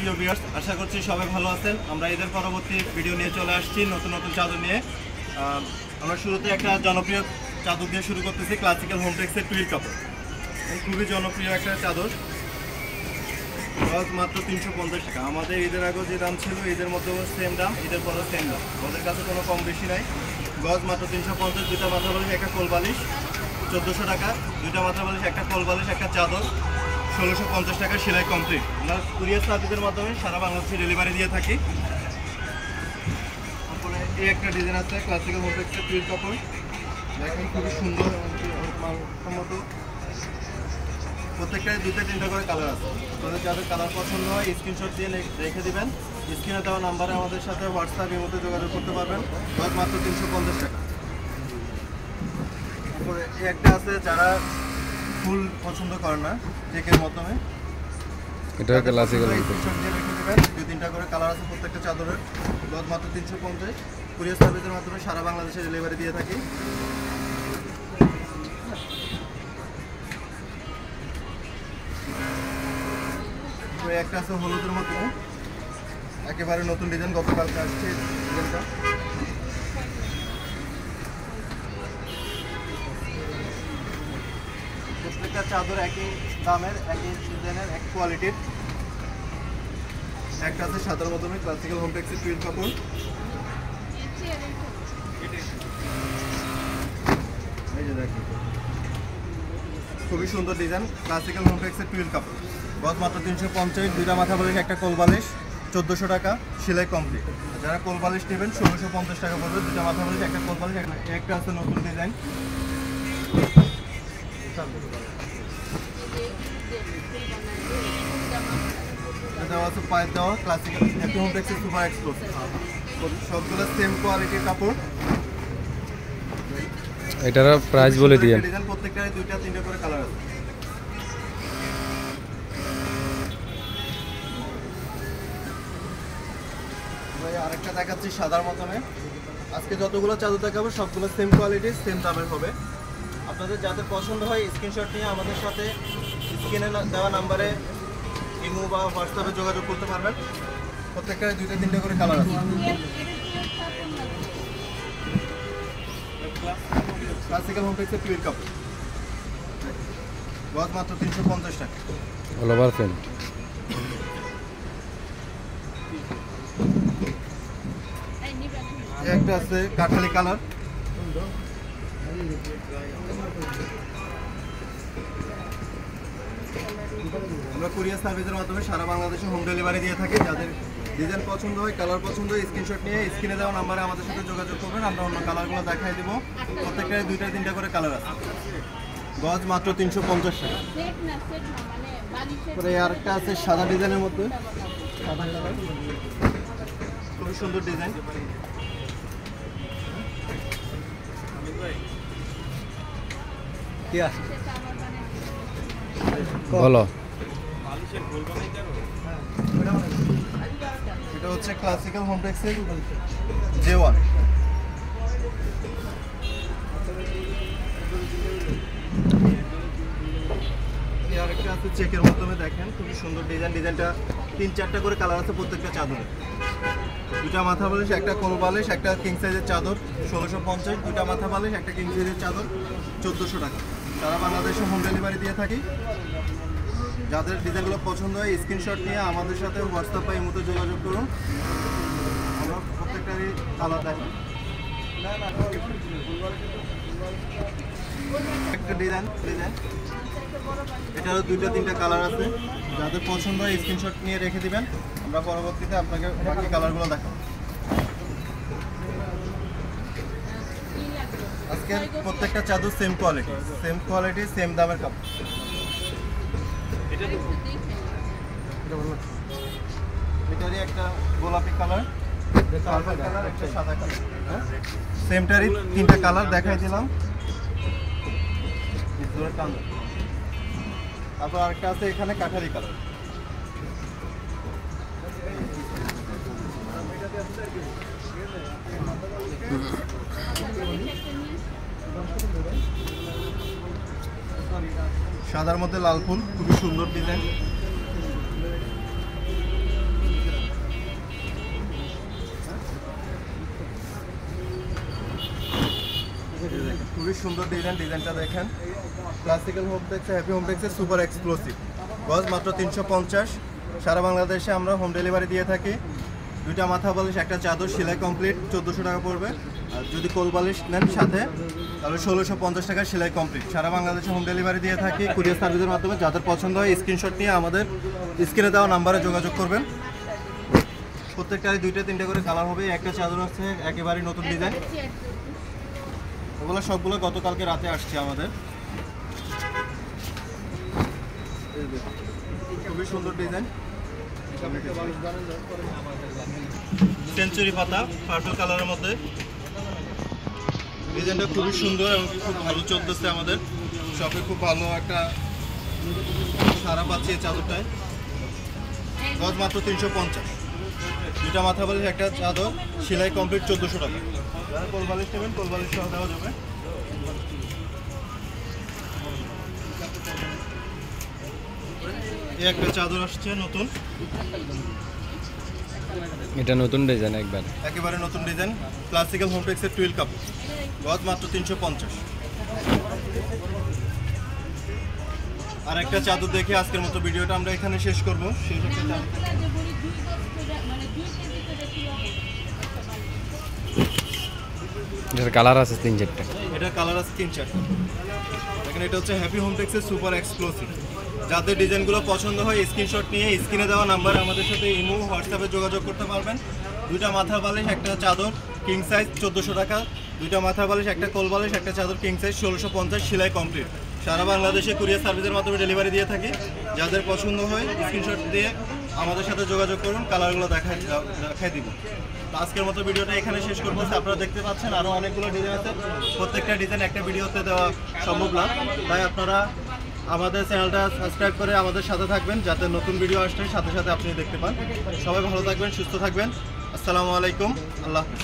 প্রিয় ভিউয়ার্স, আশা করছি সবাই ভালো আছেন। আমরা ঈদের পরবর্তী ভিডিও নিয়ে চলে আসছি নতুন নতুন চাদর নিয়ে। আমরা শুরুতে একটা জনপ্রিয় চাদর দিয়ে শুরু করতেছি, ক্লাসিক্যাল হোমটেক্সের টুইল কাপড়। খুবই জনপ্রিয় একটা চাদর, মাত্র 350 টাকা। আমাদের ঈদের আগে যে দাম ছিল, ঈদের মধ্যেও সেম দাম, ঈদের পরও সেম দাম, আমাদের কাছে কোনো কম বেশি নাই। গজ মাত্র 350, দুইটা মাথা বালিশ, একটা কোল বালিশ 1400 টাকা, দুইটা মাথা বালিশ, একটা কোল বালিশ, একটা চাদর 1650 টাকা, সেলাই কমপ্লিট। আমরা কুরিয়ার সার্ভিসের মাধ্যমে সারা বাংলাদেশে ডেলিভারি দিয়ে থাকি। তারপরে এই একটা ডিজাইন আছে ক্লাসিক্যাল হোমটেক্সের টুইল কাপড়, দেখেন খুবই সুন্দর, মানসম্মত। প্রত্যেকটাই দুইটা তিনটা করে কালার আছে। আপনাদের যাদের কালার পছন্দ হয় স্ক্রিনশট দিয়ে রেখে দিবেন। স্ক্রিনে দেওয়া নাম্বারে আমাদের সাথে হোয়াটসঅ্যাপের মধ্যে যোগাযোগ করতে পারবেন। মাত্র 350 টাকা। তারপরে এই একটা আছে যারা ফুল পছন্দ করে না, চেকের মাধ্যমে, এটা ক্লাসিক্যাল স্ক্রিনশট দিয়ে রেখে দেবেন। দুই তিনটা করে কালার আছে প্রত্যেকটা চাদরের। মাত্র 350। কুরিয়ার সার্ভিসের মাধ্যমে সারা বাংলাদেশে ডেলিভারি দিয়ে থাকি। একটা আছে হলুদের মধ্যে, একেবারে নতুন ডিজাইন, গতকালকে আসছে ডিজাইনটা। প্রত্যেকটা চাদর একই দামের, একই ডিজাইনের, এক কোয়ালিটির। একটা আছে সাদার মধ্যে ক্লাসিক্যাল হোমটেক্সের টুইল কাপড়, এই যে দেখেন খুবই সুন্দর ডিজাইন, ক্লাসিক্যাল হোমটেক্সের টুইল কাপড়। গজ মাত্র 350, দুইটা মাথা বালিশ, একটা কোল বালিশ 1400 টাকা, সেলাই কমপ্লিট। যারা কোল বালিশ নেবেন 1650 টাকা পড়বে, দুইটা মাথা বালিশ, একটা কোল বালিশ। একটা আছে নতুন ডিজাইন, এটা আছে পায়ে দেওয়া ক্লাসিক্যাল হ্যাপি হোমটেক্সের সুপার এক্সক্লুসিভ। সবগুলো সেম কোয়ালিটির কাপড়। এটার প্রাইস বলে দিয়েন। ডিজাইন প্রত্যেকটারই দুইটা তিনটা করে কালার আছে। আরেকটা দেখাচ্ছি সাদার মতনে। আজকে যতগুলো চাদর দেখাবো সবগুলো সেম কোয়ালিটি, সেম দামের হবে। আপনাদের যাদের পছন্দ হয় স্ক্রিনশট নিয়ে আমাদের সাথে স্ক্রিনে দেওয়া নাম্বারে ইমো বা হোয়াটসঅ্যাপে যোগাযোগ করতে পারবেন। প্রত্যেকটা দুইটা তিনটা করে কালার আছে। ক্লাসিক্যাল হোমটেক্সের টুইল কাপড়, গজ মাত্র 350 টাকা, অল ওভার ফ্রেম। একটা আছে কাঠালি কালার, আমরা কুরিয়ার সার্ভিসের মাধ্যমে সারা বাংলাদেশে হোম ডেলিভারি দিয়ে থাকি। যাদের ডিজাইন পছন্দ হয়, কালার পছন্দ হয়, স্ক্রিনশট নিয়ে স্ক্রিনে দেওয়া নাম্বারে আমাদের সাথে যোগাযোগ করবেন। আমরা অন্য কালারগুলো দেখাই দেবো। প্রত্যেকটাই দুইটা তিনটা করে কালার আছে। গজ মাত্র 350 টাকা। পরে আরেকটা আছে সাদা ডিজাইনের মধ্যে, সাদা কালার, খুবই সুন্দর ডিজাইন। কি আছে বলো। এটা হচ্ছে ক্লাসিক্যাল হোমটেক্সের J1। আরেকটা আছে চেকের মাধ্যমে, দেখেন খুবই সুন্দর ডিজাইন। ডিজাইনটা তিন চারটা করে কালার আছে প্রত্যেকটা চাদরে। দুটা মাথা বালিশ, একটা কোল বালিশ, একটা কিং সাইজের চাদর 1650, দুটা মাথা বালিশ, একটা কিং সাইজের চাদর 1400 টাকা। সারা বাংলাদেশে হোম ডেলিভারি দিয়ে থাকি। যাদের ডিজাইনগুলো পছন্দ হয় স্ক্রিনশট নিয়ে আমাদের সাথে হোয়াটসঅ্যাপ বা ইমোতে যোগাযোগ করুন। আমরা প্রত্যেকটারই কালার দেখাই। একটা ডিজাইন, এটারও দুইটা তিনটা কালার আছে। যাদের পছন্দ হয় স্ক্রিনশট নিয়ে রেখে দিবেন, আমরা পরবর্তীতে আপনাকে বাকি কালারগুলো দেখাবো। আজকের প্রত্যেকটা চাদর সেম কোয়ালিটি, সেম দামের কাপড়। এটারই একটা গোলাপি কালার, একটা সাদা কালার, সেমটারই তিনটা কালার দেখাই দিলাম। তারপর আরেকটা আছে এখানে কাঠালি কালার। সাদার মধ্যে লাল ফুল, খুবই সুন্দর ডিজাইন। সুন্দর ডিজাইনটা দেখেন। ক্লাসিক্যাল হোমটেক্স, হ্যাপি হোমটেক্সের সুপার এক্সক্লুসিভ গজ মাত্র 350। সারা বাংলাদেশে আমরা হোম ডেলিভারি দিয়ে থাকি। দুইটা মাথা বালিশ, একটা চাদর, সেলাই কমপ্লিট 1400 টাকা পড়বে। আর যদি কোল বালিশ নেন সাথে তাহলে 1650 টাকা সেলাই কমপ্লিট। সারা বাংলাদেশে হোম ডেলিভারি দিয়ে থাকি কুরিয়ার সার্ভিসের মাধ্যমে। যাদের পছন্দ হয় স্ক্রিনশট নিয়ে আমাদের স্ক্রিনে দেওয়া নাম্বারে যোগাযোগ করবেন। প্রত্যেকটারই 2-3টা করে কালার হবে। একটা চাদর আছে একেবারে নতুন ডিজাইন, ওগুলো সবগুলো গতকালকে রাতে আসছে আমাদের। খুবই সুন্দর ডিজাইন, সেঞ্চুরি পাতা পার্পল কালারের মধ্যে। ডিজাইনটা খুবই সুন্দর এবং খুব ভালো চলতেছে আমাদের শপে। খুব ভালো একটা সারা পাচ্ছে এই চাদরটায়। গজ মাত্র 350। দুইটা মাথা বালিশ, একটা চাদর, সেলাই কমপ্লিট 1400 টাকা। যারা কোল বালিশ নেবেন কোল বালিশ সহ দেওয়া যাবে। এই একটা চাদর আসছে নতুন, এটা নতুন ডিজাইন একেবারে নতুন ডিজাইন। ক্লাসিক্যাল হোমটেক্সের টুইল কাপড়, গজ মাত্র 350। আর একটা চাদর দেখে আজকের মতো ভিডিওটা আমরা এখানে শেষ করব। শেষ একটা চাদর, এটার কালার আছে 3-4টা। এটা কালার আছে 3-4টা। দেখেন এটা হচ্ছে হ্যাপি হোমটেক্সের সুপার এক্সক্লুসিভ। যাদের ডিজাইনগুলো পছন্দ হয় স্ক্রিনশট নিয়ে স্ক্রিনে দেওয়া নাম্বারে আমাদের সাথে ইমো হোয়াটসঅ্যাপে যোগাযোগ করতে পারবেন। দুইটা মাথা বালিশ, একটা চাদর কিং সাইজ 1400 টাকা। দুইটা মাথা বালিশ, একটা কোল বালিশ, একটা চাদর কিং সাইজ 1650, সেলাই কমপ্লিট। সারা বাংলাদেশে কুরিয়ার সার্ভিসের মাধ্যমে ডেলিভারি দিয়ে থাকি। যাদের পছন্দ হয় স্ক্রিনশট দিয়ে আমাদের সাথে যোগাযোগ করুন, কালারগুলো দেখাই দিব। তো আজকের মতো ভিডিওটা এখানে শেষ করবো। আপনারা দেখতে পাচ্ছেন আরও অনেকগুলো ডিজাইন আছে। প্রত্যেকটা ডিজাইন একটা ভিডিওতে দেওয়া সম্ভব না, তাই আপনারা আমাদের চ্যানেলটা সাবস্ক্রাইব করে আমাদের সাথে থাকবেন, যাতে নতুন ভিডিও আসলে সাথে সাথে আপনি দেখতে পান। সবাই ভালো থাকবেন, সুস্থ থাকবেন। আসসালামু আলাইকুম, আল্লাহ হাফেজ।